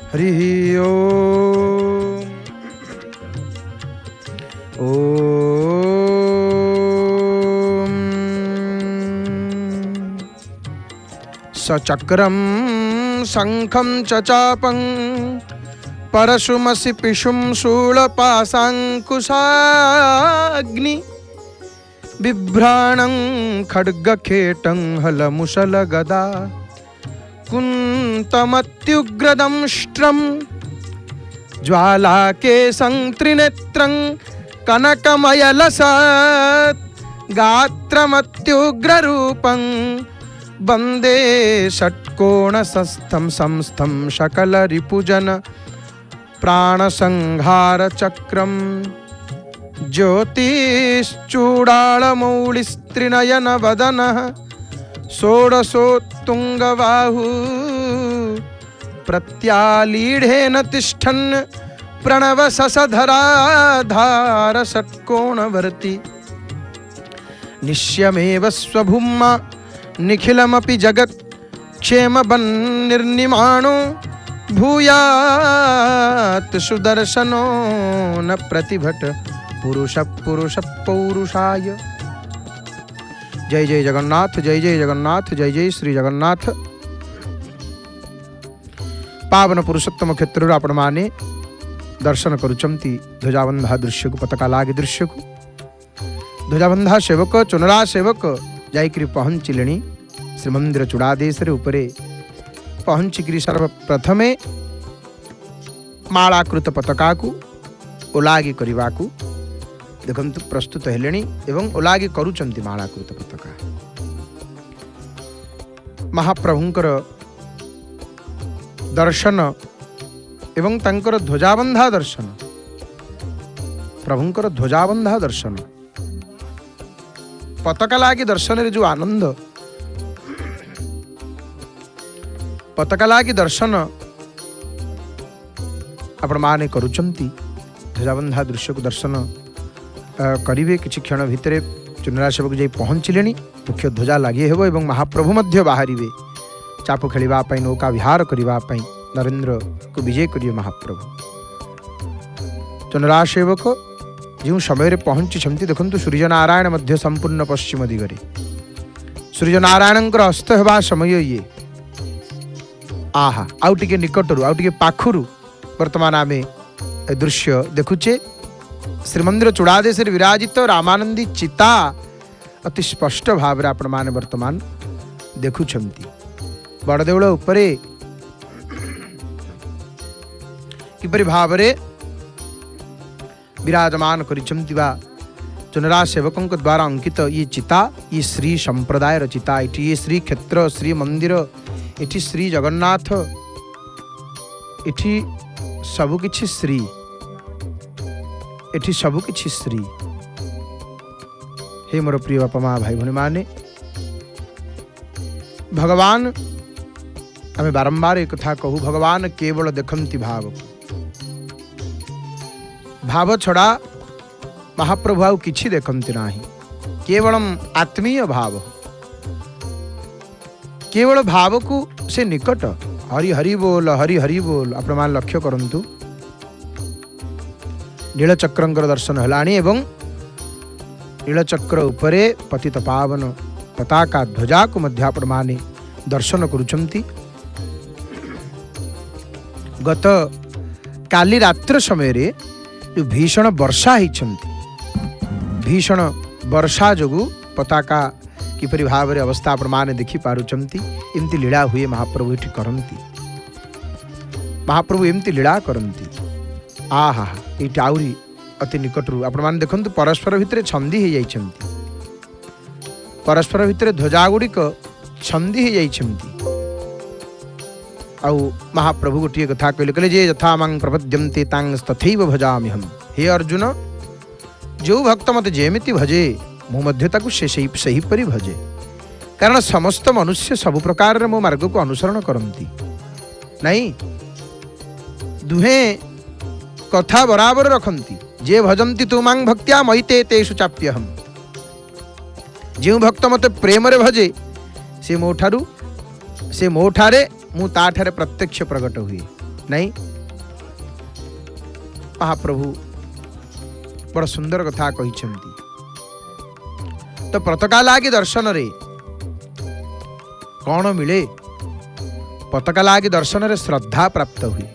हरि ओम। ओम सचक्रम शंखं च चापं परशुमसि पिशुं शूलपाशाङ्कुशाग्नि बिभ्राणं खड्गखेटं हलमुशलगदा कुन्तमत्युग्रदंष्ट्रं ज्वालाकेशं त्रिनेत्रं कनकमयलसत् गात्रमत्युग्ररूपं वन्दे षट्कोणसस्थं संस्थं शकलरिपुजन प्राणसंहारचक्रं ज्योतिश्चूडालमौलिस्त्रिनयनवदनः षोडशोत्तुङ्गबाहु प्रत्यालीढेन तिष्ठन् प्रणवससधराधार षट्कोणवर्ति निश्यमेव स्वभूम्मा निखिलमपि जगत् क्षेमबन्निर्निमाणो भूयात् सुदर्शनो न प्रतिभट पुरुष पुरुष पौरुषाय। जय जय जगन्नाथ, जय जय जगन्नाथ, जय जय श्री जगन्नाथ। पावन पुरुषोत्तम क्षेत्र आपण माने दर्शन करुचंती ध्वजाबंधा दृश्य को, पताका लागे दृश्य को। ध्वजाबंधा सेवक चुनरा सेवक जाइकरी पहुँचिले श्रीमंदिर चूड़ादेशरे उपरे पहुँचिकी सर्वप्रथमे मालाकृत पताका को ओलागी करने को देखंतु प्रस्तुत हेलेनी एवं ओलागी करुचंती मालाकृत पताका। महाप्रभुंकर दर्शन एवं तांकर ध्वजाबंधा दर्शन, प्रभुंकर ध्वजाबंधा दर्शन, पताका लागी दर्शन रे जो आनंद, पताका लागी दर्शन आपण माने करुचंती। ध्वजाबंधा दृश्य को दर्शन करिवे किछि क्षण भितरे चुनरा सेवक जाई पहुँचिले। मुख्य ध्वजा लगी हेबो एवं महाप्रभु मध्य बाहरिवे चाप खेलिबा पई, नौका विहार करिबा पई, नरेंद्र को विजय करिवे महाप्रभु। चुनरा सेवक जो समय पहुँची देखु सूर्यनारायण मध्य संपूर्ण पश्चिम दिगरे सूर्यनारायण अस्त होगा समय ये आहा आउ टिके निकटरू आउ टिके पाखुरू वर्तमान आम दृश्य देखुचे। श्रीमंदिर चूड़ादेश विराजित रामानंदी चिता अति स्पष्ट भाव आपण माने वर्तमान देखुछंती। बड़देउल उपरे किपरि भावरे विराजमान करिछंती बा चुनरा सेवकों द्वारा अंकित ये चिता, ये श्री संप्रदाय चिता। ये श्री क्षेत्र, श्री मंदिर, इठी श्री जगन्नाथ, इठी सबुकिछि श्री, इठी सबुकिछि श्री। हे मोर प्रिय बापा माँ भाई भनी माने, भगवान आमे बारंबार एक कथा कहू, भगवान केवल देखंती भाव, भाव छड़ा महाप्रभु आउ किछि देखंती नाही। केवलम आत्मीय भाव, केवल भाव को से निकट। हरि हरि बोल, हरि हरि बोल। आपण मान लक्ष्य करंतु नीलचक्रंकर दर्शन हलाणी एवं नीलचक्र उपरे पतित पावन पताका ध्वजा को मध्य आपण माने दर्शन करुचंती। गत काली रात्र समय रे भीषण वर्षा होइछंती, भीषण वर्षा जोगु पताका किपरि भाव रे अवस्था आपण माने देखि पारुचंती। एमती लीला हुए महाप्रभु एठी करंती, महाप्रभु एमती लीला करंती। आहा एठी आउरी अति निकटरू आपण माने देखंतु परस्पर भितरे छंदी हे जाइछंती, परस्पर भितरे ध्वजा गुड़िक छंदी हे जाइछंती। आउ महाप्रभु गोटे कथा कहले जे यथा मां प्रपद्यन्ते तां तथैव भजामि हम। हे अर्जुन, जो भक्त मते जेमिति भजे मु मध्य ताकु सही परि भजे। कारण समस्त मनुष्य सब प्रकार मो मार्ग को अनुसरण करती नहीं, दुहे कथा बराबर रखती। जे भजन्ति तु मां भक्त्या मयिते तेषु चाप्यहम्। जो भक्त मते प्रेम रे भजे से मोठारे मु ताठारे प्रत्यक्ष प्रकट हुए। नहीं महाप्रभु बड़ सुंदर कथा कहिछंती। तो पताका लागी दर्शन रे कौन मिले? पताका लागी दर्शन रे श्रद्धा प्राप्त हुई।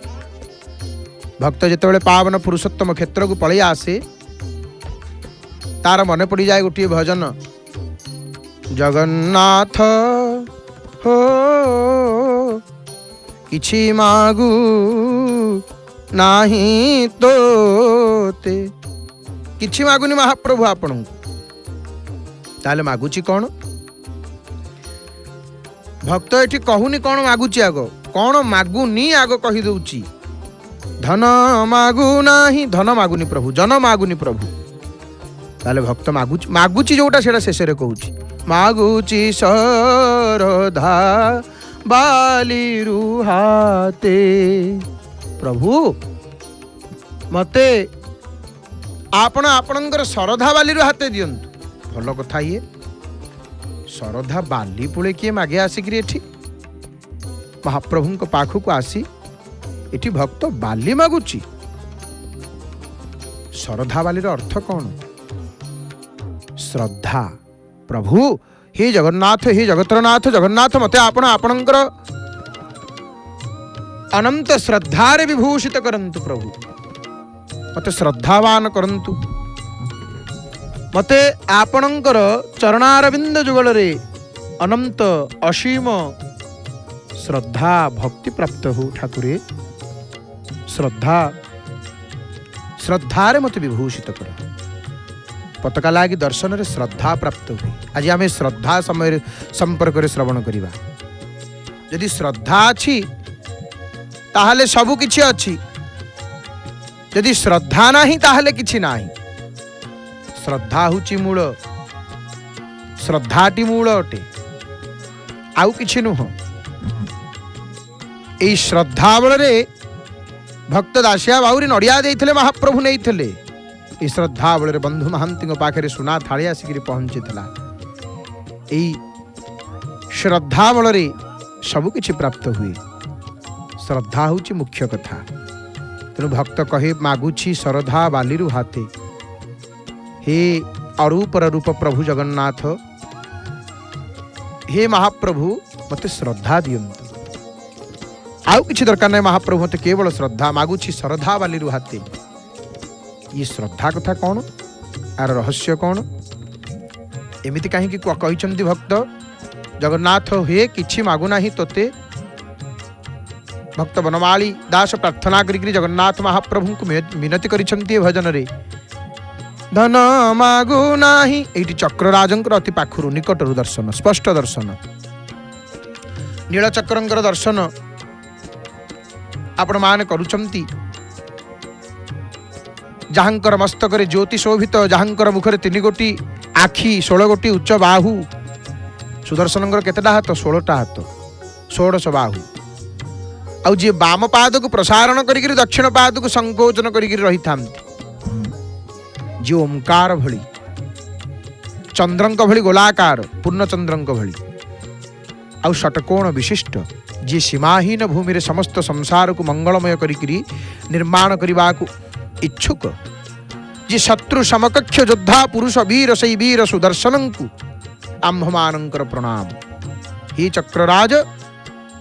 भक्त जितेबाला पावन पुरुषोत्तम क्षेत्र को पलि आसे तार मन पड़ जाए गोटे भजन, जगन्नाथ हो किछि मागू नाही तोते। किछि मागुनी महाप्रभु आपण ताले मागुची कौन? भक्त एठी कहूनी कौन मागुची, आग कौन मागुनी आग कही दउची। धन मागु नाही, धन मागुनी प्रभु, जन मागुनी प्रभु। ताले भक्त मागुची, मागुची जोटा सेटा शेष रे कहूची, मागुची सरधा बाली रुहाते। प्रभु मते आपण आपणकर सरधा बाली हाते दियंतु। भल कथा ये, सरधा बाली पुले किए मागे आसिक एठी महाप्रभु पाखक आसी एठी भक्त बाली मागुची। सरधा बालीर अर्थ कौन? श्रद्धा। प्रभु हे जगन्नाथ, हे जगत्रनाथ जगन्नाथ, मते आपण आपणकर अनंत श्रद्धारे विभूषित करंतु। प्रभु मते श्रद्धावान करंतु। मते आपणकर चरणारविंद जुगल रे अनंत असीम श्रद्धा भक्ति प्राप्त हो। ठाकुरे श्रद्धा श्रद्धारे मते विभूषित कर। पताका लागी दर्शन रे श्रद्धा प्राप्त हुई। आज आम श्रद्धा समय संपर्क रे श्रवण करिबा। यदि श्रद्धा अछि ताहले सबु किछि अछि, यदि श्रद्धा नाही ताहले किछि नाही। श्रद्धा हुची मूल, श्रद्धाटी मूल अटे, आउ किछि नुह। एई श्रद्धा बलरे भक्त दासिया बाउरी नड़िया देइथिले, महाप्रभु नेइथिले। ए श्रद्धा बलरे बंधु महांती पाखे सुना थाली आसिक पहुंची। एई श्रद्धा बलरे सबु किछि प्राप्त हुए। श्रद्धा होची मुख्य कथा। तेणु भक्त कहे मागुची सरधा बालीरु हाथे। हे अरूपर रूप प्रभु जगन्नाथ, हे महाप्रभु मते श्रद्धा दियंतु। आउ किछि दरकार नहीं महाप्रभु, मते केवल श्रद्धा मागुची सरधा बालीरु हाथे। ये श्रद्धा कथा कौन? आर रहस्य कौन? एमिति कहीं कहिछंती भक्त जगन्नाथ, हे किछि मागु नाही तोते। भक्त बनमाली दास प्रार्थना करी जगन्नाथ महाप्रभु को मिनति करिछंती भजन रे। धन मागु नाही, एठी चक्रराजंकर अति पाखरु निकटरु दर्शन, स्पष्ट दर्शन। नीलचक्रंकर दर्शन आपण मान करूछंती। जहांकर मस्तक रे ज्योति शोभित, जहांकर मुखरे 3 गोटी आखि, 16 गोटी उच्च बाहु। सुदर्शनंकर केतेटा हाथ? 16टा हाथ, 16 बाहु। आउ जी बाम पाद को प्रसारण करिक दक्षिण पाद को संकोचन करिक रही थांती। जी ओंकार भली, चंद्रंक भली गोलाकार, पूर्ण चंद्रंक भली, आउ षटकोण विशिष्ट। जी सीमाहीन भूमि रे समस्त संसार को मंगलमय करिक निर्माण करने को इच्छुक। जी शत्रु समकक्ष योद्धा पुरुष वीर सई वीर सुदर्शन को आम्भमानंकर प्रणाम। हे चक्रराज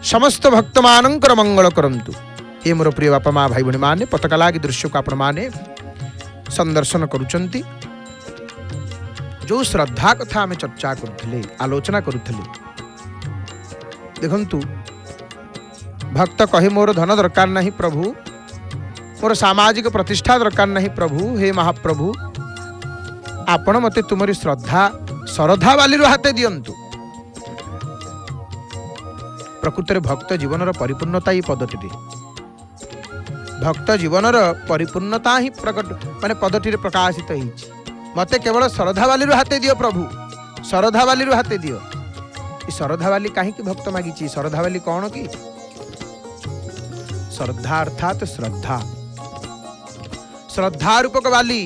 समस्त भक्त मानंकर मंगल करंतु। हे मोर प्रिय बापा माँ भाई भणी माने, पताका लागी दृश्य को आपण माने संदर्शन करुचंती। जो श्रद्धा कथा आम चर्चा करुथिले, आलोचना करुथिले। देखंतु भक्त कहे मोर धन दरकार नहीं प्रभु, मोर सामाजिक प्रतिष्ठा दरकार नहीं प्रभु। हे महाप्रभु आपण मते तुमरी श्रद्धा सरधा बालीरु हाते दियंतु। प्रकृत भक्त जीवन परिपूर्णता ही पदटी, भक्त जीवन परिपूर्णता ही प्रकट माने पदटी प्रकाशित होईछि। मते केवल सरधा बालीरु हाते दियो प्रभु, सरधा बालीरु हाते दियो। ई सरधा बाली काहे कि भक्त मागिछि? सरधा बाली कौन की? श्रद्धा अर्थात श्रद्धा, श्रद्धा रूपक बाली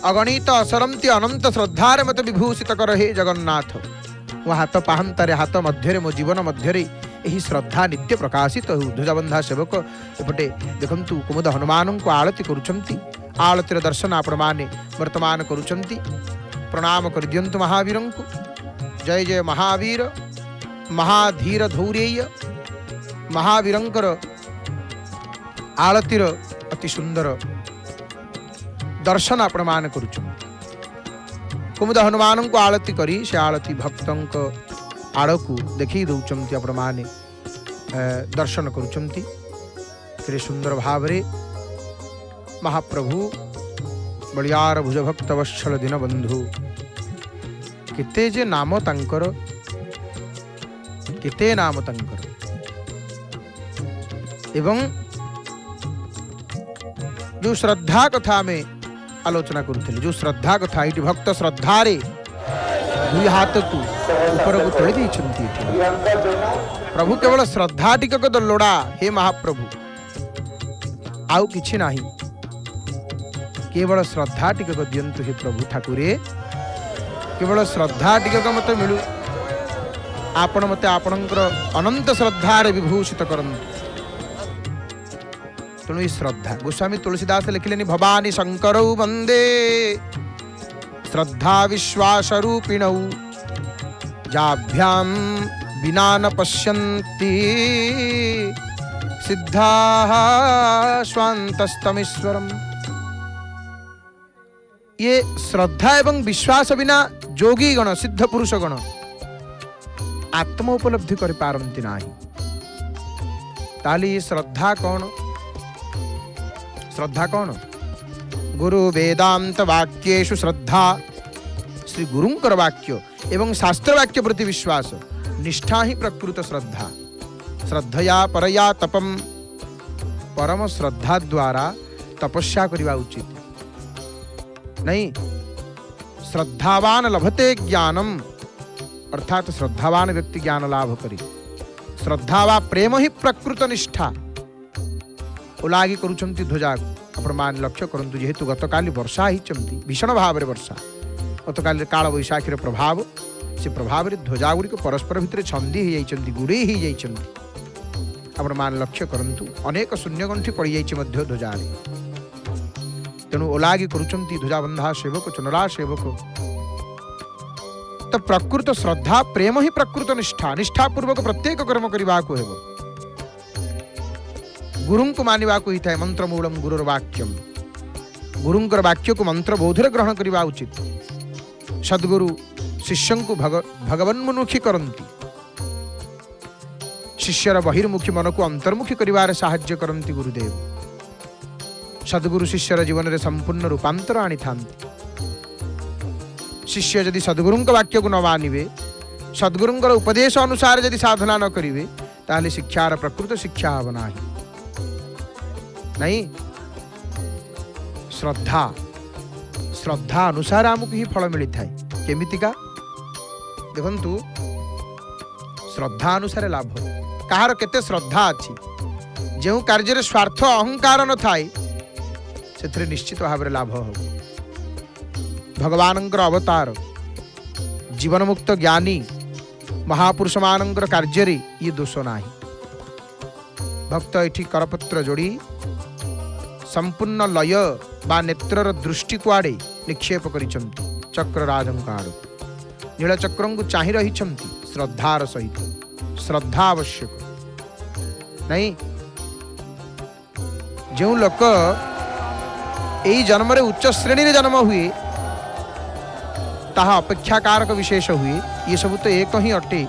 अगणित असरंती अनंत श्रद्धारे मते विभूषित कर हे जगन्नाथ। मो हाथ पाहंतारे हाथ मध्यरे मो जीवन मध्यरे यही श्रद्धा नित्य प्रकाशित हो। ध्वजबंधा सेवक एपटे देखंतु कुमुद हनुमान को आरती करुछंती। आरतीर दर्शन आपण माने वर्तमान करुछंती। प्रणाम कर दियंतु महावीर को। जय जय महावीर महाधीर धौर्येय। महावीरंकर आरतीर अति सुंदर दर्शन आपण मान करुछंती। कुमुद हनुमान को आरती करी से आरती भक्तंक आड़कू देखी दौरान आपण माने दर्शन करुछंती। तेरे सुंदर भावरे महाप्रभु बलियार भुज भक्त वत्सल दीन बंधु केते जे नाम तांकर, केते नाम तांकर। एवं जो श्रद्धा कथा में आलोचना करुथिले, जो श्रद्धा कथा ये भक्त श्रद्धारे दुई हाथ को ऊपर को तोड़ी देइछंती। प्रभु केवल श्रद्धा टिकक तो लोड़ा हे महाप्रभु, आउ किछि नाही, केवल श्रद्धा टिकक दियंतु हे प्रभु ठाकुरे। केवल श्रद्धा टिकक मते मिलू, आपण मते आपणकर अनंत श्रद्धारे विभूषित करंतु। तेणु श्रद्धा गोस्वामी तुलसीदास लिखिलेनि भवानी शंकरौ वंदे श्रद्धा विश्वास रूपिणौ जाभ्याम बिना न पश्यन्ति सिद्धाः स्वान्तस्तमीश्वरम्। ये श्रद्धा एवं विश्वास बिना जोगी गण सिद्ध पुरुष गण आत्म उपलब्धि कर पारंती नाही। ताली ये श्रद्धा कौन? श्रद्धा कौन? गुरु वेदांत वाक्येषु श्रद्धा। श्री गुरुंकर वाक्य एवं शास्त्र वाक्य प्रति विश्वास निष्ठा ही प्रकृत श्रद्धा। श्रद्धया परया तपम, परम श्रद्धा द्वारा तपस्या करवा उचित नहीं। श्रद्धावान लभते ज्ञानम, अर्थात श्रद्धावान व्यक्ति ज्ञान लाभ करी। श्रद्धावा प्रेम ही प्रकृत निष्ठा। उलागी करुछंती ध्वजा आपण मान लक्ष्य करंतु। जेहेतु गतकाली वर्षा ही चमती भीषण भाव में वर्षा, गतकाली काल वैशाखीर प्रभाव, से प्रभाव रे ध्वजा गुड़ी परस्पर भितर छंदी ही जाइछंती, गुड़ी ही जाइछंती। आपण मान लक्ष्य करंतु अनेक शून्यगंठी पड़ जाइछि मध्य ध्वजारे। तेणु ओलागी करुछंती ध्वजाबंधा सेवक चुनरा सेवक। तो प्रकृत श्रद्धा प्रेम ही प्रकृत निष्ठा। निष्ठा पूर्वक प्रत्येक कर्म करने को हेबो। गुरुं को मानिबा को ही थाए मंत्र मूलम गुरुर वाक्यम। गुरुंकर वाक्य को मंत्र बोधरे ग्रहण करवा उचित। सद्गुरु शिष्य को भगवन्मुखी करंती। शिष्यर बहिर्मुखी मन को अंतर्मुखी करिवार साहाय्य करंती गुरुदेव। सद्गुरु शिष्यर जीवन रे संपूर्ण रूपांतर आनी थांती। शिष्य यदि सद्गुरुंक वाक्य को न मानिबे, सद्गुरुंकर उपदेश अनुसार यदि साधना न करिवे, ताले शिक्षार प्रकृत शिक्षा हब नाही। नहीं, श्रद्धा श्रद्धा अनुसार आमको ही फल मिली थाए। केमितिका देखंतु, श्रद्धा अनुसार लाभ। कहार केते श्रद्धा अछि, जो कार्य स्वार्थ अहंकार न थाए से निश्चित भाव में लाभ हो। भगवानंकर अवतार जीवन मुक्त ज्ञानी महापुरुष मानंकर कार्य ये दोष नाही। भक्त एठी करपत्र जोड़ी संपूर्ण लय बा नेत्रर दृष्टि कुआड़े निक्षेप करिछंती। चक्र राजंकार नीलचक्र को चाहि रहिछंती श्रद्धार सहित। श्रद्धा आवश्यक नहीं। जो लोक यही जन्म रे उच्च श्रेणी रे जन्म हुए, ताहा अपेक्षाकारक विशेष हुए, ये सब तो एक ही अटे।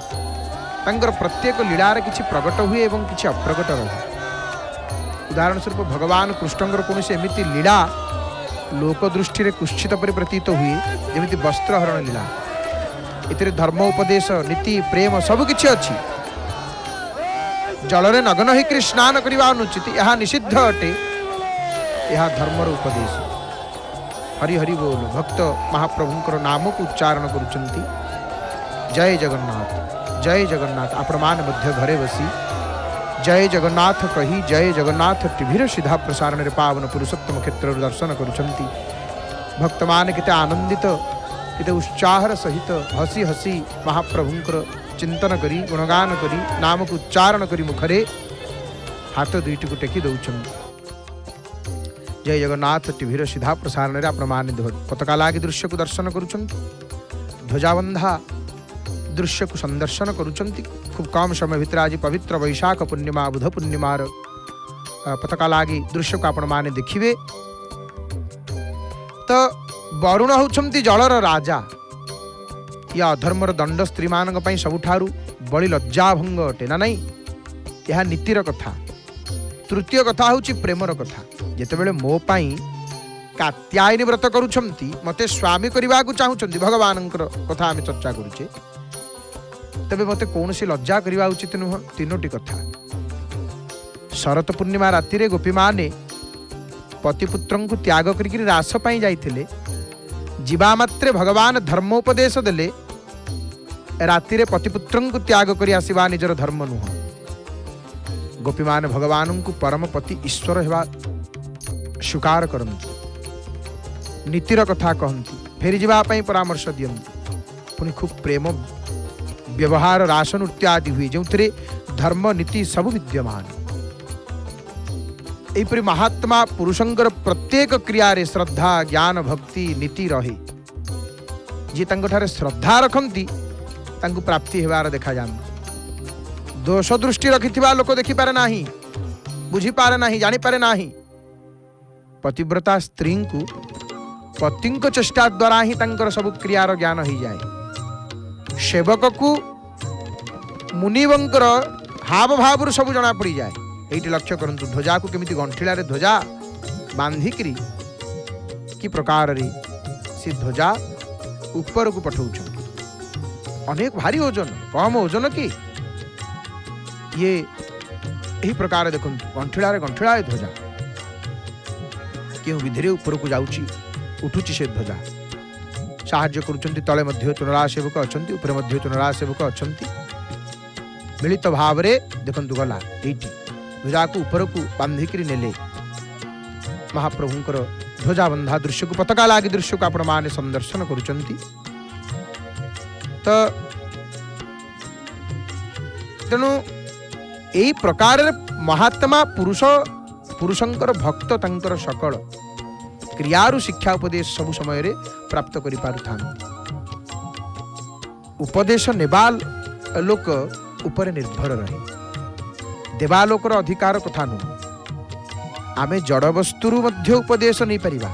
तांकर प्रत्येक लीलार किछि प्रकट हुए एवं किछि अप्रकट रहे। उदाहरण स्वरूप भगवान कृष्णंकर कौन से एमिति लीला लोक दृष्टि रे कुश्चित परि प्रतीत हुए, जेमिति वस्त्रहरण लीला। इतरे धर्म उपदेश नीति प्रेम सब किछि अछि। जल रे नग्न होकर स्नान करवा अनुचित, यह निषिद्ध अटे। यह धर्मर उपदेश। हरि हरि बोल। भक्त महाप्रभुंकर नाम को उच्चारण करुचंती। जय जगन्नाथ जय जगन्नाथ। आपण मान मध्य घरे बसी जय जगन्नाथ कही जय जगन्नाथ टीभीर सीधा प्रसारण रे पावन पुरुषोत्तम क्षेत्र दर्शन करुचंती। भक्त मान केते आनंदित एते उत्साहर सहित हसी हसी महाप्रभुंकर चिंतन करी गुणगान करी नाम को उच्चारण करी मुखरे हाथ दुईटी को टेकी दौरान। जय जगन्नाथ टीभीर सीधा प्रसारण में आपण पताका लागी दृश्य को दर्शन करुछंती, ध्वजाबंधा दृश्य को संदर्शन करुछंती। खूब कम समय भितर आज पवित्र वैशाख पूर्णिमा बुध पूर्णिमार पताका लागी दृश्य को आपण माने देखिबे। तो वरुण होउछंती जलर राजा, या अधर्मर दंड स्त्री मानक पई सबुठारु बड़ी लज्जा भंग अटे ना नहीं, यह नीतिर कथा। तृतीय कथा होउची प्रेमर कथा। जेतेबेले मो पई कात्यायनी व्रत करुछंती, मते स्वामी करबा को चाहुछंती, भगवानंकर कथा आमे चर्चा करूचे, तबे मते कोनसी लज्जा करबा उचित नुह। तीनोटी कथा। शरत पूर्णिमा राति रे गोपी माने पतिपुत्रं को त्याग करिक रास पाई जाइथिले। जीवा मात्रे भगवान धर्मोपदेश देले, राति रे पतिपुत्रं को त्याग करि आसीबा निजर धर्म नुह। गोपी माने भगवान को परम पति ईश्वर हेबा स्वीकार करंती, नीतिर कथा कहंती, फेरी जीवा पाई परामर्श दियंती। पुनि खूब प्रेम व्यवहार रास नृत्य आदि हुए, जो धर्म नीति सब विद्यमान। एपरि महात्मा पुरुषंकर प्रत्येक क्रिया रे श्रद्धा ज्ञान भक्ति नीति रहे। जी तांगठारे श्रद्धा रखंती तांकु प्राप्ति हेबार देखा जान। दोष दृष्टि रखिथिबा लोक देखि पारे नाही, बुझी पारे नाही, जानि पारे नाही। पतिव्रता स्त्री को पतिंक चेष्टा द्वारा ही तांकर सब क्रियार ज्ञान हो जाए। सेवक को मुनिवंकर हाव भाव सब जना पड़ जाए। ये लक्ष्य करंतु, ध्वजा को केमिति गंठिलारे ध्वजा बांधिकी कि प्रकार रे सी ध्वजा ऊपर को पठाउछ। अनेक भारी ओजन, कम ओजन कि ये यही प्रकार देखंतु, गंठिलारे गंठिलाए ध्वजा क्यों विधि ऊपर को जाउची, उठुची से ध्वजा। साहाय्य करुचंती, तले मध्य चुनरा सेवक अछंती, ऊपर मध्य चुनरा सेवक अछंती। मिलित भाव रे देखंतु गला एठी ध्वजा को ऊपर को बांधिकी नेले। महाप्रभुंकर ध्वजा बंधा दृश्य को पताका लागी दृश्य को आपण माने संदर्शन करुचंती। तो तेणु एई प्रकार महात्मा पुरुषंकर भक्त तांकर सकल क्रियारु शिक्षा उपदेश सब समय रे प्राप्त करि पारुथांती। उपदेश नेबाल लोक ऊपर निर्भर रहे, देवालोकर अधिकार कथा नुह। आमे जड़ वस्तुरु मध्य उपदेश नहीं परिबा।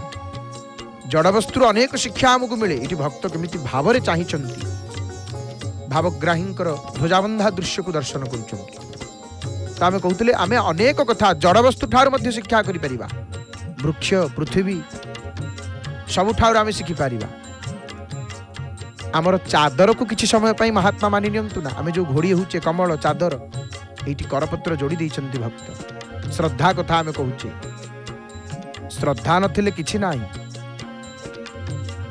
जड़ वस्तुरु अनेक शिक्षा हमकु मिले। इति भक्त केमिति भावरे चाहिचंती, भावग्राहींकर ध्वजाबंधा दृश्य को दर्शन करुचंती। तो आमे कहूतले आमे अनेक कथा जड़ वस्तु ठार मध्य शिक्षा करि परिबा। वृक्ष पृथ्वी सबु ठार आमे शिखि पारिबा। आमर चादर को किछि समय पई महात्मा मानि नियंतु ना। आमे जो घोड़ी होचे कमल चादर, एटी करपत्र जोड़ी देइचंती भक्त। श्रद्धा कथा आमे कहूचे, श्रद्धा नथिले किछि नाही,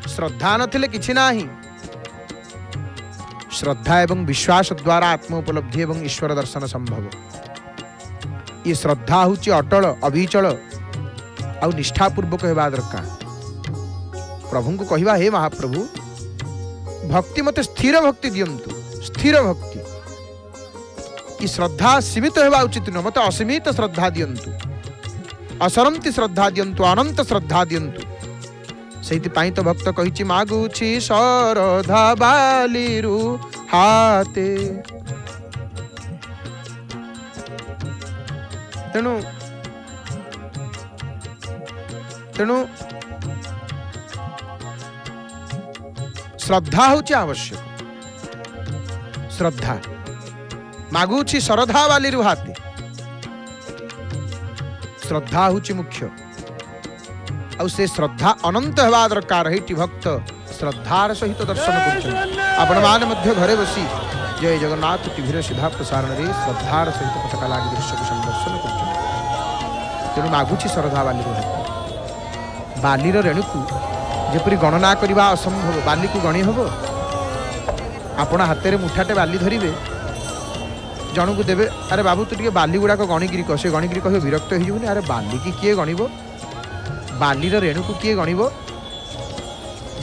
श्रद्धा नथिले किछि नाही। श्रद्धा एवं विश्वास द्वारा आत्मोपलब्धि एवं ईश्वर दर्शन संभव। ये श्रद्धा होची अटल अविचल और निष्ठापूर्वक हेबा दरकार। प्रभु को कहवा, हे महाप्रभु भक्ति मते स्थिर भक्ति दियंतु, स्थिर भक्ति। कि श्रद्धा सीमित हेबा उचित न, मते असीमित श्रद्धा दियंतु, असरंती श्रद्धा दियंतु, अनंत श्रद्धा दियंतु। सेति पाई तो भक्त कहिछि, मागुछि श्रद्धा बालिरु हाते। तेणु तेणु श्रद्धा होची आवश्यक। श्रद्धा मागुछि श्रद्धा बालिरु हाते, श्रद्धा होची मुख्य। और से श्रद्धा अनंत हेबा दरकार। हेटी भक्त श्रद्धार सहित दर्शन करुछन। आपण मान मध्य घरे बसी जय जगन्नाथ टीभीर सीधा प्रसारण रे श्रद्धार सहित पताका लागी दृश्य को संदर्शन करुछन। तेणु मागुछि श्रद्धा बालिरु हाते। बालीर रेणु को जेपरी गणना करवा असंभव, बाली को गणी हब। आपण हाथ में मुठाटे बाली धरिबे, जन को देवे, अरे बाबू तू टे बाली गुड़ाक गणिकी कह, से गणिकी कह विरक्त हो। अरे बाली की किए गणिब, बालीर रेणु को किए गणिब।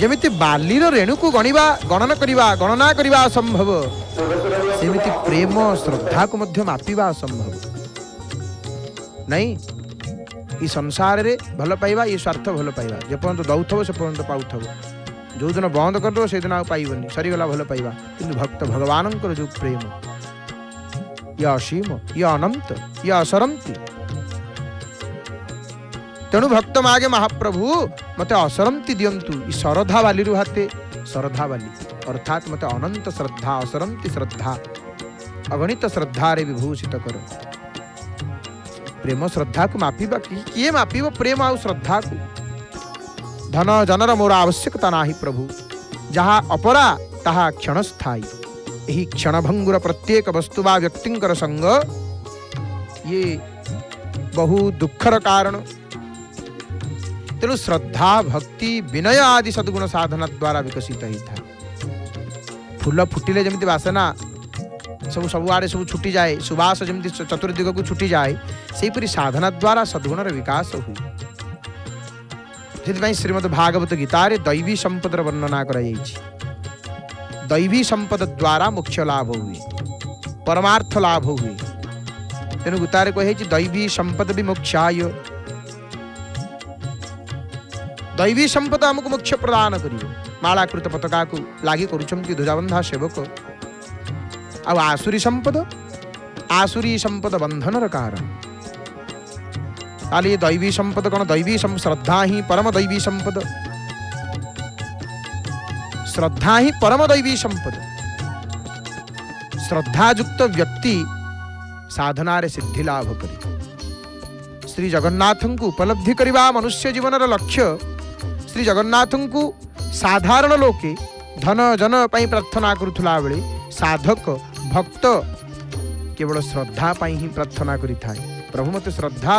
ଯେମିତି ବାଲିର ରେଣୁକୁ ଗଣିବା ଗଣନା କରିବା ଗଣନା କରିବା ଅସମ୍ଭବ, ସେମିତି ପ୍ରେମ ଶ୍ରଦ୍ଧାକୁ ମଧ୍ୟ ମାପିବା ଅସମ୍ଭବ। ନାଇଁ, ଏ ସଂସାରରେ ଭଲ ପାଇବା, ଏ ସ୍ୱାର୍ଥ ଭଲ ପାଇବା ଯେପର୍ଯ୍ୟନ୍ତ ଦଉଥିବ ସେ ପର୍ଯ୍ୟନ୍ତ ପାଉଥିବ। ଯେଉଁଦିନ ବନ୍ଦ କରିଦେବ ସେଇଦିନ ଆଉ ପାଇବନି, ସରିଗଲା ଭଲ ପାଇବା। କିନ୍ତୁ ଭକ୍ତ ଭଗବାନଙ୍କର ଯେଉଁ ପ୍ରେମ, ଇଏ ଅସୀମ, ଇଏ ଅନନ୍ତ, ଇଏ ଅସରନ୍ତି। ତେଣୁ ଭକ୍ତ ମାଗେ ମହାପ୍ରଭୁ ମତେ ଅସରନ୍ତି ଦିଅନ୍ତୁ, ଇ ଶରଧା ବାଲିରୁ ହାତେ ଶରଧା ବାଲି ଅର୍ଥାତ୍ ମତେ ଅନନ୍ତ ଶ୍ରଦ୍ଧା, ଅସରନ୍ତି ଶ୍ରଦ୍ଧା, ଅଗଣିତ ଶ୍ରଦ୍ଧାରେ ବିଭୂଷିତ କର। ପ୍ରେମ ଶ୍ରଦ୍ଧାକୁ ମାପିବା କିଏ ମାପିବ? ପ୍ରେମ ଆଉ ଶ୍ରଦ୍ଧାକୁ। ଧନ ଜନର ମୋର ଆବଶ୍ୟକତା ନାହିଁ ପ୍ରଭୁ, ଯାହା ଅପରା ତାହା କ୍ଷଣସ୍ଥାୟୀ। ଏହି କ୍ଷଣଭଙ୍ଗୁର ପ୍ରତ୍ୟେକ ବସ୍ତୁ ବା ବ୍ୟକ୍ତିଙ୍କର ସଙ୍ଗ ଇଏ ବହୁ ଦୁଃଖର କାରଣ। ତେଣୁ ଶ୍ରଦ୍ଧା, ଭକ୍ତି, ବିନୟ ଆଦି ସଦ୍ଗୁଣ ସାଧନା ଦ୍ୱାରା ବିକଶିତ ହେଇଥାଏ। ଫୁଲ ଫୁଟିଲେ ଯେମିତି ବାସନା ସବୁଆଡ଼େ ସବୁ ଛୁଟିଯାଏ, ସୁବାସ ଯେମିତି ଚତୁର୍ଦିଗକୁ ଛୁଟିଯାଏ, ସେହିପରି ସାଧନା ଦ୍ୱାରା ସଦ୍ଗୁଣର ବିକାଶ ହୁଏ। ସେଥିପାଇଁ ଶ୍ରୀମଦ୍ ଭାଗବତ ଗୀତାରେ ଦୈବୀ ସମ୍ପଦର ବର୍ଣ୍ଣନା କରାଯାଇଛି। ଦୈବୀ ସମ୍ପଦ ଦ୍ୱାରା ମୋକ୍ଷ ଲାଭ ହୁଏ, ପରମାର୍ଥ ଲାଭ ହୁଏ। ତେଣୁ ଗୀତାରେ କୁହାଯାଇଛି ଦୈବୀ ସମ୍ପଦ ବିମୋକ୍ଷାୟ। ଦୈବୀ ସମ୍ପଦ ଆମକୁ ମୋକ୍ଷ ପ୍ରଦାନ କରିବ। ମାଳାକୃତ ପତାକାକୁ ଲାଗି କରୁଛନ୍ତି ଧ୍ୱଜାବନ୍ଧା ସେବକ। ଆଉ ଆସୁରୀ ସମ୍ପଦ ବନ୍ଧନର କାରଣ। ତାହେଲେ ଦୈବୀ ସମ୍ପଦ କ'ଣ? ଦୈବୀ ଶ୍ରଦ୍ଧା ହିଁ ପରମ ଦୈବୀ ସମ୍ପଦ। ଶ୍ରଦ୍ଧା ହିଁ ପରମ ଦୈବୀ ସମ୍ପଦ। ଶ୍ରଦ୍ଧାଯୁକ୍ତ ବ୍ୟକ୍ତି ସାଧନାରେ ସିଦ୍ଧି ଲାଭ କରେ। ଶ୍ରୀ ଜଗନ୍ନାଥଙ୍କୁ ଉପଲବ୍ଧି କରିବା ମନୁଷ୍ୟ ଜୀବନର ଲକ୍ଷ୍ୟ। ଶ୍ରୀ ଜଗନ୍ନାଥଙ୍କୁ ସାଧାରଣ ଲୋକେ ଧନ ଜନ ପାଇଁ ପ୍ରାର୍ଥନା କରୁଥିଲା ବେଳେ ସାଧକ ଭକ୍ତ କେବଳ ଶ୍ରଦ୍ଧା ପାଇଁ ହିଁ ପ୍ରାର୍ଥନା କରିଥାଏ। ପ୍ରଭୁ ମୋତେ ଶ୍ରଦ୍ଧା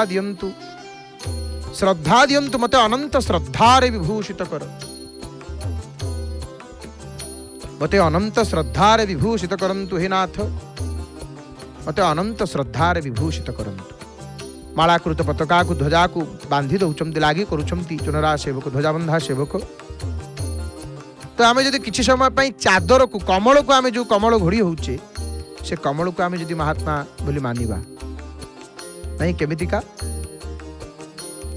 ଦିଅନ୍ତୁ, ମୋତେ ଅନନ୍ତ ଶ୍ରଦ୍ଧାରେ ବିଭୂଷିତ କର। ମୋତେ ଅନନ୍ତ ଶ୍ରଦ୍ଧାରେ ବିଭୂଷିତ କରନ୍ତୁ ହେ ନାଥ, ମୋତେ ଅନନ୍ତ ଶ୍ରଦ୍ଧାରେ ବିଭୂଷିତ କରନ୍ତୁ। ମାଳାକୃତ ପତାକାକୁ ଧ୍ୱଜାକୁ ବାନ୍ଧି ଦେଉଛନ୍ତି, ଲାଗି କରୁଛନ୍ତି ଚୁନରା ସେବକ, ଧ୍ୱଜାବନ୍ଧା ସେବକ। ତ ଆମେ ଯଦି କିଛି ସମୟ ପାଇଁ ଚାଦରକୁ, କମଳକୁ, ଆମେ ଯେଉଁ କମଳ ଘୋଡ଼ି ହେଉଛେ, ସେ କମଳକୁ ଆମେ ଯଦି ମହାତ୍ମା ବୋଲି ମାନିବା, ନାଇଁ କେମିତିକା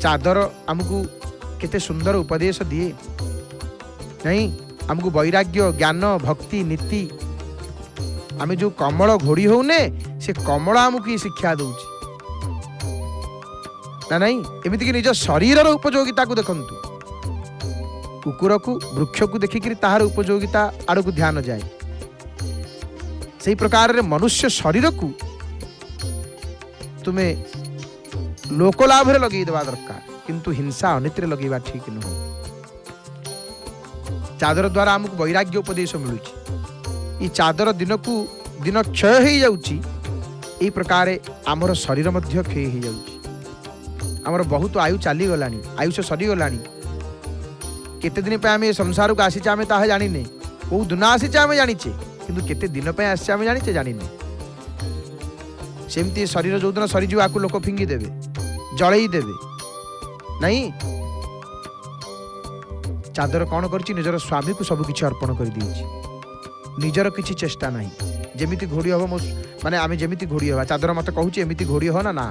ଚାଦର ଆମକୁ କେତେ ସୁନ୍ଦର ଉପଦେଶ ଦିଏ, ନାଇଁ ଆମକୁ ବୈରାଗ୍ୟ, ଜ୍ଞାନ, ଭକ୍ତି, ନୀତି। ଆମେ ଯେଉଁ କମଳ ଘୋଡ଼ି ହେଉନେ, ସେ କମଳ ଆମକୁ ଶିକ୍ଷା ଦେଉଛି ନା ନାଇଁ? ଏମିତିକି ନିଜ ଶରୀରର ଉପଯୋଗିତାକୁ ଦେଖନ୍ତୁ। କୁକୁରକୁ, ବୃକ୍ଷକୁ ଦେଖିକିରି ତାହାର ଉପଯୋଗିତା ଆଡ଼କୁ ଧ୍ୟାନ ଯାଏ। ସେହି ପ୍ରକାରରେ ମନୁଷ୍ୟ ଶରୀରକୁ ତୁମେ ଲୋକଲାଭରେ ଲଗେଇ ଦେବା ଦରକାର, କିନ୍ତୁ ହିଂସା ଅନୀତିରେ ଲଗେଇବା ଠିକ ନୁହେଁ। ଚାଦର ଦ୍ୱାରା ଆମକୁ ବୈରାଗ୍ୟ ଉପଦେଶ ମିଳୁଛି। ଏ ଚାଦର ଦିନକୁ ଦିନ କ୍ଷୟ ହେଇଯାଉଛି, ଏହି ପ୍ରକାରେ ଆମର ଶରୀର ମଧ୍ୟ କ୍ଷୟ ହେଇଯାଉଛି। ଆମର ବହୁତ ଆୟୁ ଚାଲିଗଲାଣି, ଆୟୁଷ ସରିଗଲାଣି। କେତେ ଦିନ ପାଇଁ ଆମେ ଏ ସଂସାରକୁ ଆସିଛେ ଆମେ ତାହା ଜାଣିନେ। କେଉଁ ଦିନ ଆସିଛେ ଆମେ ଜାଣିଛେ, କିନ୍ତୁ କେତେ ଦିନ ପାଇଁ ଆସିଛେ ଆମେ ଜାଣିଛେ ଜାଣିନେ। ସେମିତି ଶରୀର ଯେଉଁଦିନ ସରିଯିବ, ଆକୁ ଲୋକ ଫିଙ୍ଗି ଦେବେ, ଜଳେଇ ଦେବେ, ନାଇଁ? ଚାଦର କ'ଣ କରିଛି? ନିଜର ସ୍ୱାମୀକୁ ସବୁ କିଛି ଅର୍ପଣ କରିଦେଇଛି। ନିଜର କିଛି ଚେଷ୍ଟା ନାହିଁ। ଯେମିତି ଘୋଡ଼ି ହବ, ମାନେ ଆମେ ଯେମିତି ଘୋଡ଼ି ହେବା, ଚାଦର ମୋତେ କହୁଛି ଏମିତି ଘୋଡ଼ି ହବ ନା।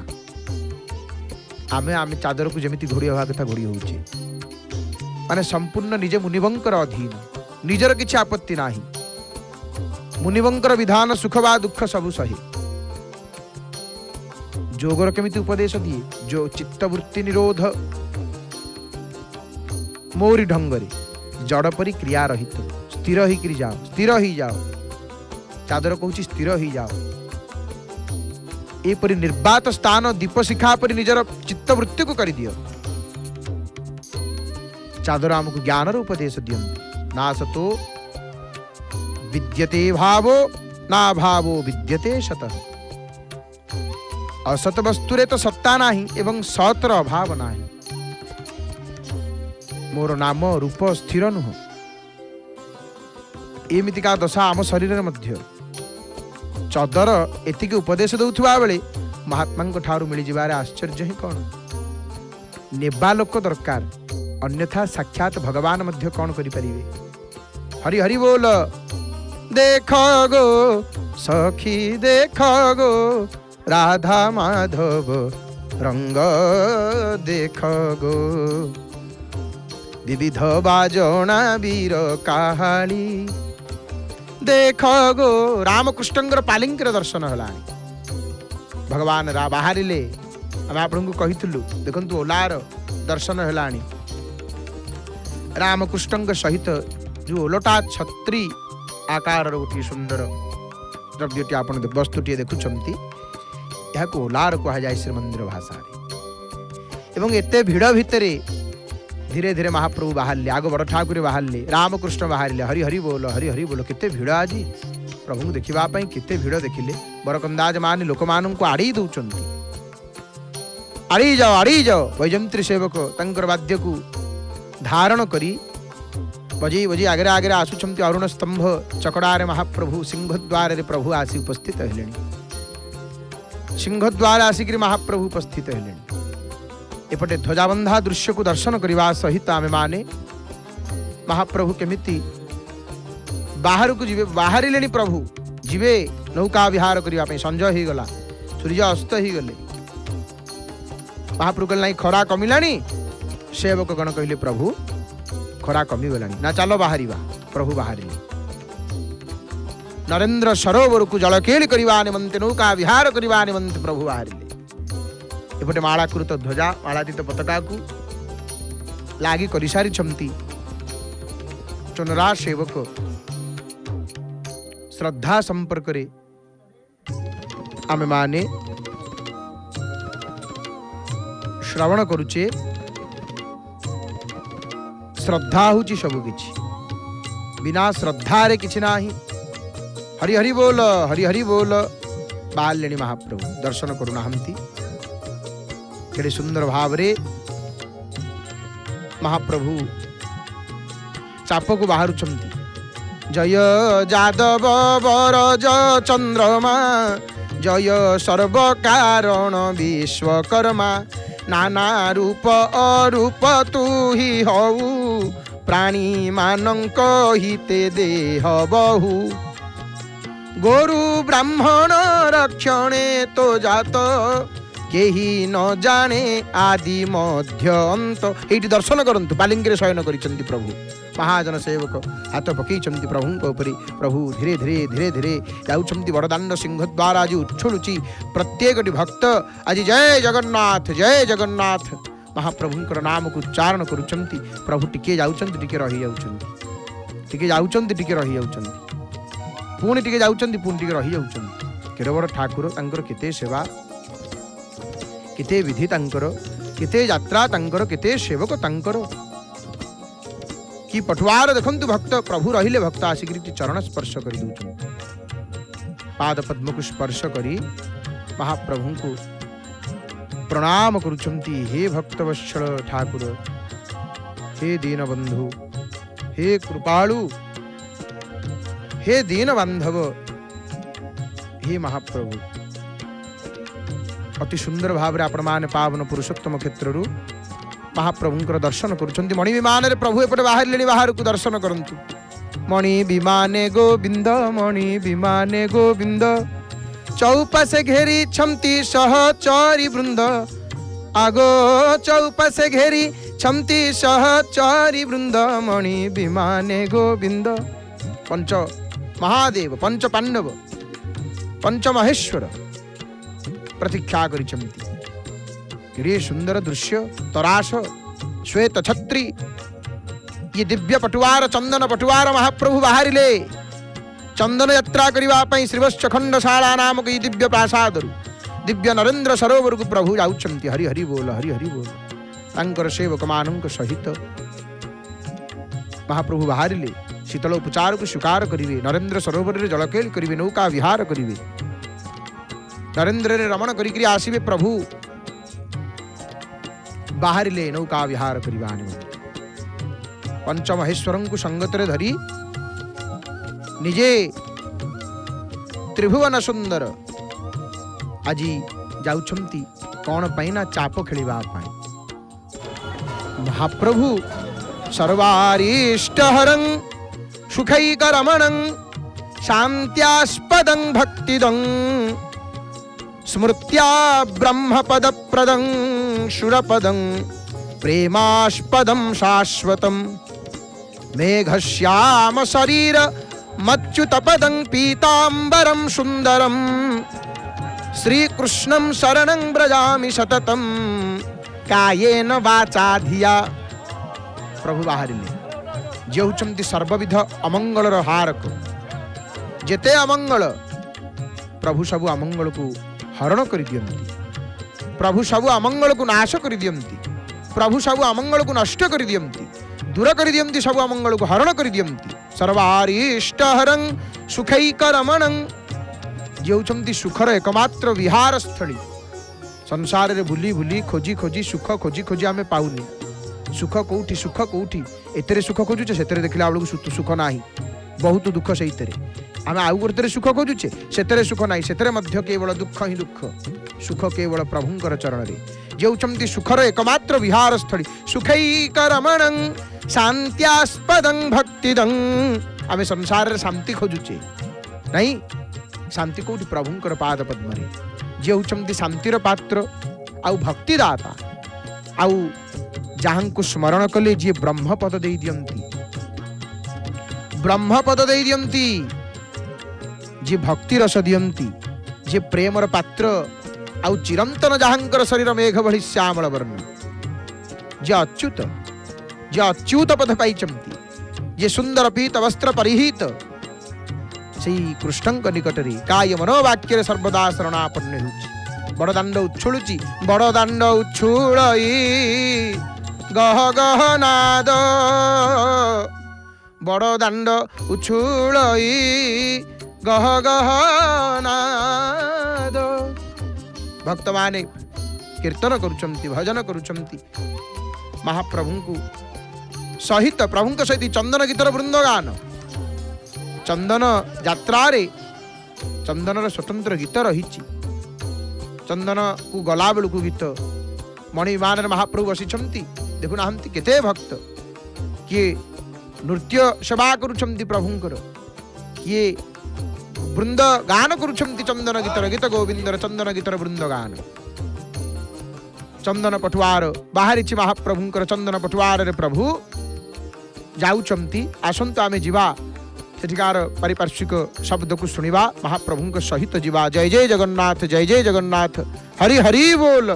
ଆମେ ଚାଦରକୁ ଯେମିତି ଘୋଡ଼ି ହେବା କଥା ଘୋଡ଼ି ହେଉଛେ, ମାନେ ସମ୍ପୂର୍ଣ୍ଣ ନିଜେ ମୁନିବଙ୍କର ଅଧୀନ, ନିଜର କିଛି ଆପତ୍ତି ନାହିଁ। ମୁନିବଙ୍କର ବିଧାନ ସୁଖ ବା ଦୁଃଖ ସବୁ ସହେ। ଯୋଗର କେମିତି ଉପଦେଶ ଦିଏ? ଯୋ ଚିତ୍ତବୃତ୍ତି ନିରୋଧ ମୋରି ଢଙ୍ଗରେ, ଜଡ଼ ପରି କ୍ରିୟା ରହିତ, ସ୍ଥିର ହେଇକିରି ଯାଅ, ସ୍ଥିର ହେଇଯାଅ। ଚାଦର କହୁଛି ସ୍ଥିର ହେଇଯାଅ। ଏପରି ନିର୍ବାତ ସ୍ଥାନ ଦୀପ ଶିଖା ପରି ନିଜର ଚିତ୍ତବୃତ୍ତିକୁ କରିଦିଅ। ଚାଦର ଆମକୁ ଜ୍ଞାନର ଉପଦେଶ ଦିଅନ୍ତି। ନା ସतो ବିଦ୍ୟତେ ଭାବୋ, ନା ଭାବୋ ବିଦ୍ୟତେ ସତଃ। ଅସତ ବସ୍ତୁରେ ତ ସତ୍ତା ନାହିଁ ଏବଂ ସତର ଅଭାବ ନାହିଁ। ମୋର ନାମ ରୂପ ସ୍ଥିର ନୁହଁ। ଏମିତିକା ଦଶା ଆମ ଶରୀରରେ ମଧ୍ୟ। ଚଦର ଏତିକି ଉପଦେଶ ଦେଉଥିବା ବେଳେ ମହାତ୍ମାଙ୍କ ଠାରୁ ମିଳିଯିବାରେ ଆଶ୍ଚର୍ଯ୍ୟ ହିଁ କ'ଣ? ନେବା ଲୋକ ଦରକାର, अन्यथा साक्षात भगवान मध्य कौन करि परिबे। हरि हरि बोल। देख गो सखी देख गो राधा माधव रंग देख गो विविध बाजोणा वीर काहाली देख गो। रामकृष्णंकर पालिंकर दर्शन हलानी भगवान बाहर आम आपको कहीलु देखु ओलार दर्शन हलानी रामकृष्ण सहित जो ओलटा छत्री आकार गोटे सुंदर द्रव्यटी आप वस्तुटी देखुंट यह ओलार कह जाए श्रीमंदिर भाषा एवं एते भिड़ भितर धीरे धीरे महाप्रभु बाहर आग बड़ ठाकुर बाहर रामकृष्ण बाहर हरि हरि बोल केते भिड़ आज प्रभु को देखापी केते भिड़ देखिले बरकंदाज मान लोक मान आड़ी दौरान आड़ी जाओ वैजंत्री सेवक तंकर वाद्य को धारण करी बजे बजे आगे आगे आसुंच अरुण स्तंभ चकड़ारे महाप्रभु सिंहद्वार प्रभु आसी उपस्थित हेले सिंहद्वार आसिक महाप्रभु उपस्थित हेले एपटे ध्वजाबंधा दृश्य को दर्शन करने सहित आमे माने महाप्रभु केमिति बाहर को जीवे बाहर प्रभु जीवे नौका विहार करने संजय हो गला सूर्य अस्त हो गले महाप्रभु कहले खरा कमिलानी सेवक गण कहले प्रभु खरा कमी गलानी ना चलो बाहर प्रभु बाहर नरेंद्र सरोवर को जलकेली करने निमंते नौका विहार करने निमंते प्रभु बाहर एपटे मालाकृत ध्वजा मालातीत पताका को लागी कर सारी चुनरा सेवक श्रद्धा संपर्क रे आमे माने श्रवण करुचे श्रद्धा होची सब किछि बिना श्रद्धा रे किछि नाही हरि हरि बोल बालेणी महाप्रभु दर्शन करुनाहंती केड़े सुंदर भाव रे महाप्रभु चाप को बाहर जय जादव बरज चंद्रमा जय सर्व कारण विश्वकर्मा नाना रूप अरूप तू ही हऊ प्राणी मानंक हिते देह बहु गोरु ब्राह्मण रक्षणे तो जात केही न जाने आदि मध्य अंत एटी दर्शन करंतु बालिंगे शयन करिसंती प्रभु महाजन सेवक हाथ पकईचंती प्रभु उपरी प्रभु धीरे धीरे धीरे धीरे जाउछंती बड़दाण्ड सिंह द्वार आज उछुलुची प्रत्येक भक्त आज जय जगन्नाथ महाप्रभुंकर नाम को उच्चारण करुचंती प्रभु टिके जाउछंती टिके रही जाउछंती टिके जाउछंती टिके रही जाउछंती पुणी टिके जाउछंती पुणी टिके रही जाउछंती केरे बड़ ठाकुर तांकर केते सेवा केते विधि तांकर केते यात्रा तांकर केते सेवक तांकर कि पटुआर देखंतु भक्त प्रभु रहिले भक्त आसिक चरण स्पर्श कर दउछन पाद पद्म को स्पर्श करी महाप्रभु को प्रणाम करुछंती हे भक्तवत्सल ठाकुर हे दीनबंधु हे कृपालु हे दीन बांधव हे महाप्रभु अति सुंदर भाव रे आपण माने पावन पुरुषोत्तम क्षेत्रु महाप्रभुंकर दर्शन करुछंती मणि विमान रे प्रभु एपटे बाहर लेनी बाहर को दर्शन करंतु मणि विमाने गोविंद चौपासे घेरी छमती सहचरी वृंद आगो चौपासे घेरी छमती सहचरी वृंद मणि विमाने गोविंद पंच महादेव पंच पांडव पंच महेश्वर प्रतीक्षा करिछंती केड़े सुंदर दृश्य तराश श्वेत छत्री ये दिव्य पटुआर चंदन पटुआर महाप्रभु बाहरिले चंदन यात्रा करने श्रीवत्स खंडशाला नामक ये दिव्य प्रासाद दिव्य नरेंद्र सरोवर को प्रभु जाउछंती हरि हरि बोल तांकर सेवक मानक सहित महाप्रभु बाहरिले शीतल उपचार को स्वीकार करिवे नरेंद्र सरोवर रे जलकेल करिवे नौका विहार करिवे नरेंद्र रे रमण करी आसिबे प्रभु बाहरिले नौका विहार करिवा पंच महेश्वरं को संगतरे धरी निजे त्रिभुवन सुंदर आज जाउछंती कौन पाई ना चाप खेलिबा पाई महाप्रभु सर्वारीष्टहरं सुखैकरमणं शान्त्यास्पदं भक्तिदं स्मृत्या ब्रह्मपदप्रदं शुरपदं प्रेमास्पदं शाश्वतं मेघश्याम शरीर मच्युतपदं पीताम्बरं सुन्दरं श्रीकृष्णं शरणं व्रजामि सततं कायेन वाचा धिया। प्रभु बाहरिले जे होचंती सर्वविध अमंगलर हारक, जेते अमंगल प्रभु सबु अमंगल को हरण कर दियंती, प्रभु सबु अमंगल को नाश कर दियंती, प्रभु सबु अमंगल को नष्ट कर दियंती, दूर कर दियंती, सबु अमंगल को हरण कर दियंती। सर्वारीष्टहरं सुखैकरमणं जे होचंती सुखर एकमात्र विहार स्थली। संसार रे भूली भूली खोजी खोजी सुख खोजी खोजी आमे पाउनी। सुख कोठी सुख कोठी एतरे सुख खोजुचे सेतरे देखला बेलू सुख नाही, बहुत दुख सेतरे। आमे आउ गोटे सुख खोजुचे सेतरे सुख नाही, सेतरे मध्य केवल दुख ही दुख। सुख केवल प्रभुंकर चरण रे जे होचंती सुखर एकमात्र विहार स्थली। सुखैकरमणं शान्त्यास्पदं भक्तिदं आमे संसार रे शांति खोजुचे नहीं, शांति कोठी प्रभुंकर पाद पद्म रे जे होचंती शांतिर पात्र आउ भक्तिदाता। आउ जहां को स्मरण कले जी ब्रह्मपद दे दियंती, ब्रह्मपद दे दियंती, जे भक्ति रस दियंती, जे प्रेमर पात्र आउ चिरंतन जहांकर शरीर मेघ भଳି श्यामल वर्ण, जे अच्युत पद पाइचंती, जे सुंदर पीत वस्त्र परिहित श्री कृष्णंक निकटरे काय मनोवाक्य सर्वदा शरणापन्न होउची। बड़दाण्ड उछुलुची बड़दाण्ड उछुलई गह गह नाद, बड़दाण्ड उछुलई गह गह नाद। भक्त माने कीर्तन करुचंती, भजन करुचंती, महाप्रभु को सहित प्रभु सहित चंदन गीतर वृंदगान। चंदन यात्रा रे चंदन स्वतंत्र गीत रही। चंदन को गला बेलू गीत मणि विमान महाप्रभु बसिछंती, देखु नाहंती केते भक्त किए नृत्य सेवा करुछंती प्रभुंकर, किए वृंद गान करुछंती चंदन गीतर गीत गोविंदर चंदन गीतर वृंद गान। चंदन पटुआर बाहरी महाप्रभुंकर चंदन पटुआर रे प्रभु जाउछंती। आसंतु आमे जिबा सेठिकार पारिपार्श्विक शब्द को सुनिबा, महाप्रभु सहित जीवा। जय जय जगन्नाथ, जय जय जगन्नाथ, हरि हरि बोल।